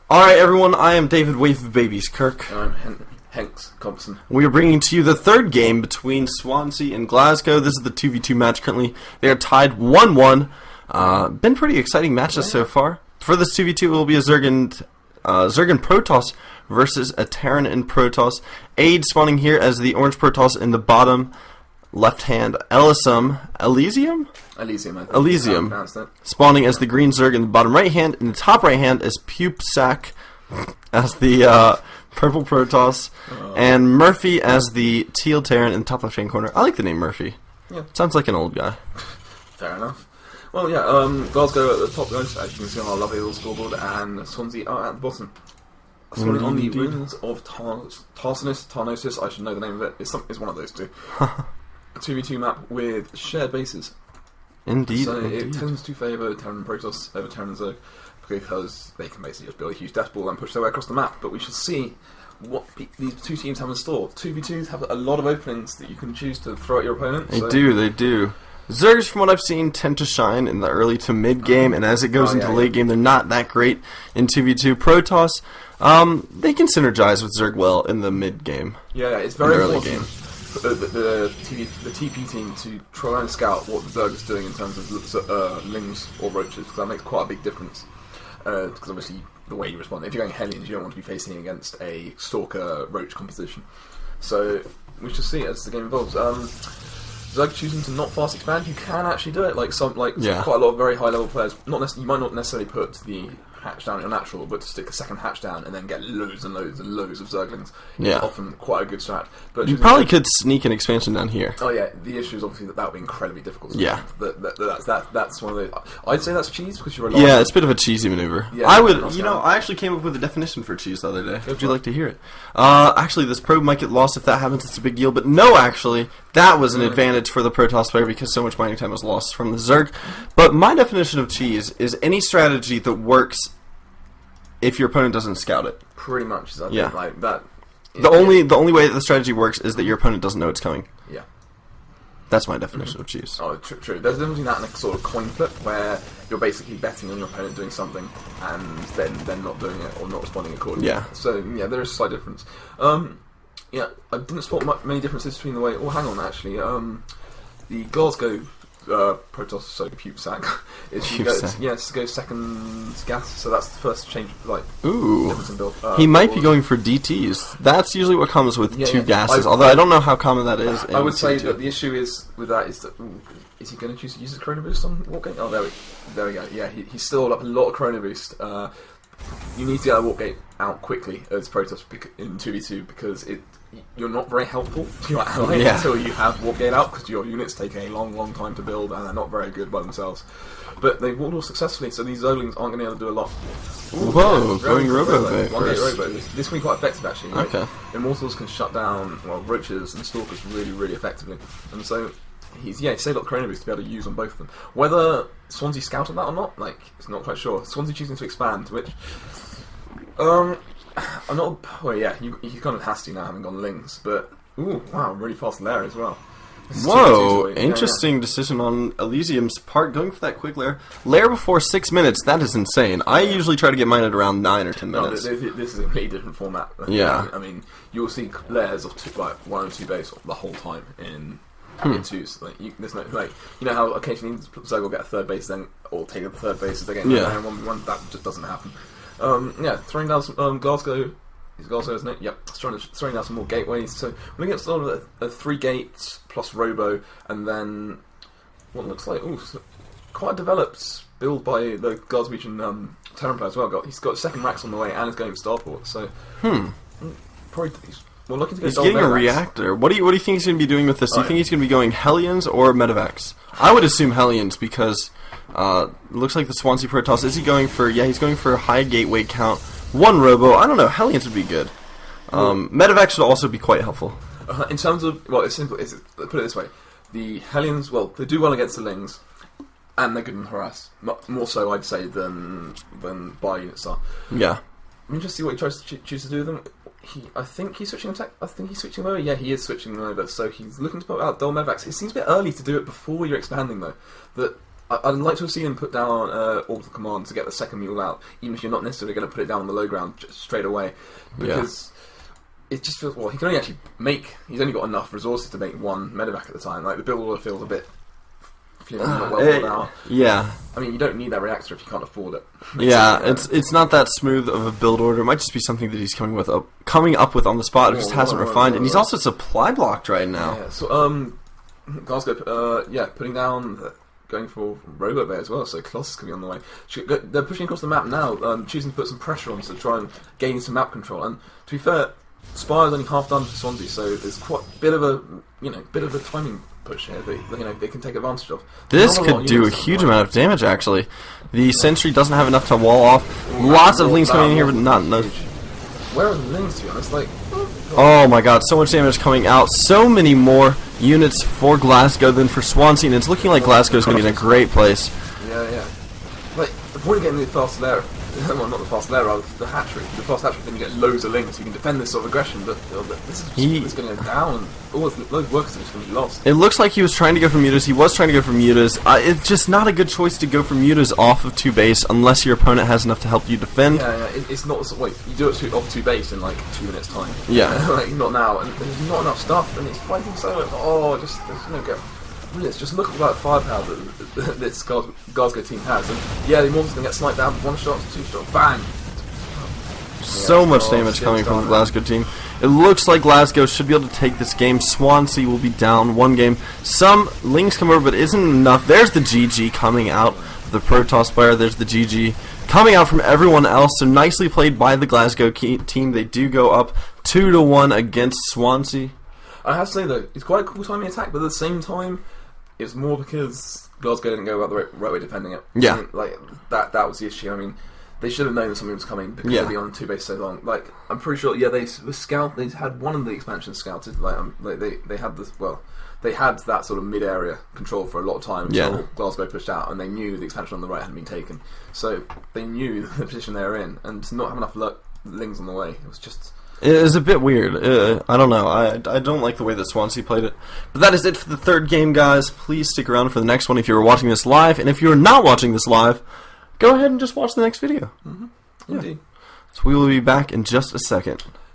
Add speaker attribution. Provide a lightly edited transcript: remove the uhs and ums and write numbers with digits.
Speaker 1: Alright everyone, I am David Wave of Babies Kirk.
Speaker 2: And I'm Hanks Compson.
Speaker 1: We are bringing to you the third game between Swansea and Glasgow. This is the 2v2 match currently. They are tied 1-1. Been pretty exciting matches so far. For this 2v2 it will be a Zerg Protoss versus a Terran and Protoss. Aid spawning here as the orange Protoss in the bottom left hand. Elysium, I think. Elysium. Spawning as the green Zerg in the bottom right hand. In the top right hand is Pupsac as the purple Protoss. And Murphy as the teal Terran in the top left hand corner. I like the name Murphy.
Speaker 2: Yeah.
Speaker 1: Sounds like an old guy.
Speaker 2: Fair enough. Well, yeah, Glasgow at the top, guys, as you can see on our lovely little scoreboard, and Swansea are at the bottom. Spawning on the ruins of Tarnosis, I should know the name of it. It's one of those two. A 2v2 map with shared bases.
Speaker 1: Indeed.
Speaker 2: So it tends to favour Terran and Protoss over Terran and Zerg, because they can basically just build a huge death ball and push their way across the map. But we should see what these two teams have in store. 2v2s have a lot of openings that you can choose to throw at your opponent.
Speaker 1: They do. Zergs, from what I've seen, tend to shine in the early to mid game, and as it goes into late game, they're not that great in 2v2. Protoss, they can synergize with Zerg well in the mid game.
Speaker 2: Yeah, it's very important for the TP team to try and scout what the Zerg is doing in terms of Lings or Roaches, because that makes quite a big difference. Because obviously, the way you respond, if you're going Hellions, you don't want to be facing against a Stalker Roach composition. So we shall see as the game evolves. Zerg choosing to not fast expand, you can actually do it. Quite a lot of very high level players. You might not necessarily put the hatch down in your natural, but to stick a second hatch down and then get loads and loads and loads of Zerglings.
Speaker 1: Yeah,
Speaker 2: often quite a good strat. But
Speaker 1: you probably could sneak an expansion down here.
Speaker 2: Oh yeah, the issue is obviously that would be incredibly difficult.
Speaker 1: Yeah,
Speaker 2: that's one of the. I'd say that's cheese because you're.
Speaker 1: Yeah, it's a bit of a cheesy maneuver.
Speaker 2: Yeah,
Speaker 1: I actually came up with a definition for cheese the other day. Would you like to hear it? Actually, this probe might get lost if that happens. It's a big deal, but no, actually, that was an advantage for the Protoss player because so much mining time was lost from the Zerg. But my definition of cheese is any strategy that works if your opponent doesn't scout it.
Speaker 2: Pretty much, I think,
Speaker 1: yeah.
Speaker 2: Like that.
Speaker 1: The only way that the strategy works is that your opponent doesn't know it's coming.
Speaker 2: Yeah.
Speaker 1: That's my definition of cheese.
Speaker 2: Oh, true. There's a difference between that and a sort of coin flip, where you're basically betting on your opponent doing something and then not doing it or not responding accordingly.
Speaker 1: Yeah.
Speaker 2: So yeah, there is a slight difference. Yeah, I didn't spot many differences between the way. Oh, hang on, actually. The Glasgow Protoss, so Pupsac, to go second gas. So that's the first change. Difference in build.
Speaker 1: He might be going for DTs. That's usually what comes with two gases. Although I don't know how common that is.
Speaker 2: I would say that the issue with that is that is he going to choose to use his Chrono Boost on Warp Gate? Oh, there we go. Yeah, he's stored up a lot of Chrono Boost. You need to get a Warp Gate out quickly as Protoss in 2v2 because you're not very helpful to your ally until you have Warp Gate out, because your units take a long time to build and they're not very good by themselves. But they've walled all successfully, so these Zerglings aren't going to be able to do a lot.
Speaker 1: Whoa, going Robo there
Speaker 2: One Gate
Speaker 1: first.
Speaker 2: Robo. This can be quite effective actually.
Speaker 1: Okay.
Speaker 2: Immortals can shut down Roaches and Stalkers really effectively, and so he's saved a lot of Chrono Boost to be able to use on both of them. Whether Swansea scouted that or not, it's not quite sure. Swansea choosing to expand, which I'm not. Well, yeah, he kind of has to now, having gone Lings. But ooh, wow, really fast Lair as well.
Speaker 1: Whoa, interesting decision on Elysium's part, going for that quick Lair. Lair before 6 minutes, that is insane. I usually try to get mine at around 9 or 10 minutes.
Speaker 2: No, this is a completely different format.
Speaker 1: Yeah.
Speaker 2: I mean, you'll see Lairs of one or two base the whole time in twos. There's no you know how occasionally Zerg will get a third base or take the third base as they get in 1v1. That just doesn't happen. Throwing down some Glasgow. It's Glasgow, isn't it? Yep. Throwing down some more gateways. So we're going to get started with a 3 gates plus Robo, and then what looks like quite a developed build by the Glasgow region Terran player as well. He's got second racks on the way and is going for Starport. So probably we're looking to get.
Speaker 1: He's getting a reactor. What do you think he's going to be doing with this? Do you think he's going to be going Hellions or Medivacs? I would assume Hellions because. Looks like the Swansea Protoss. Is he going for? Yeah, he's going for a high gateway count. 1 Robo. I don't know. Hellions would be good. Medevac should also be quite helpful.
Speaker 2: In terms of it's simple. Put it this way: the Hellions, they do well against the Lings, and they're good in harass. More so, I'd say, than bar units are.
Speaker 1: Yeah.
Speaker 2: I'm interested to see what he tries to choose to do with them. I think he's switching attack. I think he's switching them over. Yeah, he is switching them over. So he's looking to put out Dull Medevacs. It seems a bit early to do it before you're expanding, though. That I'd like to have seen him put down orbital command to get the second mule out, even if you're not necessarily going to put it down on the low ground just straight away, because it just feels, well, he can only actually he's only got enough resources to make one medevac at the time. Like, the build order feels a bit not well thought out.
Speaker 1: Yeah.
Speaker 2: I mean, you don't need that reactor if you can't afford it.
Speaker 1: Yeah, it's not that smooth of a build order. It might just be something that he's coming up with on the spot. It just hasn't refined, and he's also supply blocked right now.
Speaker 2: Yeah, so Glasgow, putting down, going for Robo Bay as well. So Colossus could be on the way. They're pushing across the map now, choosing to put some pressure on to try and gain some map control. And to be fair, Spire's only half done for Swansea, so there's quite a bit of a timing push here that they can take advantage of.
Speaker 1: This could do a huge amount of damage, actually. The sentry doesn't have enough to wall off. Lots of Lings coming in here, but not enough.
Speaker 2: Where are the Lings, to be honest? Like,
Speaker 1: oh my god, so much damage coming out. So many more units for Glasgow than for Swansea, and it's looking like Glasgow's going to be in a great place.
Speaker 2: Yeah. Like, the point of getting the fast layer, well, not the fast layer, rather, the hatchery. The fast hatchery, then you get loads of Lings, you can defend this sort of aggression, but this is going to go down, and all those workers are just going to be lost.
Speaker 1: It looks like he was trying to go for mutas. He was trying to go for mutas. It's just not a good choice to go for mutas off of 2 base unless your opponent has enough to help you defend.
Speaker 2: Yeah, it's not, like, you do it off 2 base in, like, 2 minutes time.
Speaker 1: Yeah.
Speaker 2: Like, not now, and there's not enough stuff, and it's fighting so much, there's no go. Just look at that firepower that this Glasgow team has, and yeah, the Immortals can get sniped down, 1 shot, 2 shot, bang!
Speaker 1: So much damage coming from the Glasgow team. It looks like Glasgow should be able to take this game. Swansea will be down 1 game. Some Lings come over, but isn't enough. There's the GG coming out of the Protoss player. There's the GG coming out from everyone else. So nicely played by the Glasgow team. They do go up 2-1 against Swansea.
Speaker 2: I have to say though, it's quite a cool timing attack, but at the same time, it's more because Glasgow didn't go about the right way defending it.
Speaker 1: Yeah.
Speaker 2: I mean, like, that was the issue. I mean, they should have known that something was coming because they'd be on 2 base so long. Like, I'm pretty sure, they had one of the expansions scouted. Like, they had this, they had that sort of mid-area control for a lot of time until Glasgow pushed out, and they knew the expansion on the right hadn't been taken. So they knew the position they were in, and to not have enough Lings on the way, it was just...
Speaker 1: It is a bit weird. I don't know. I don't like the way that Swansea played it. But that is it for the 3rd game, guys. Please stick around for the next one if you're watching this live. And if you're not watching this live, go ahead and just watch the next video.
Speaker 2: Indeed.
Speaker 1: So we will be back in just a second.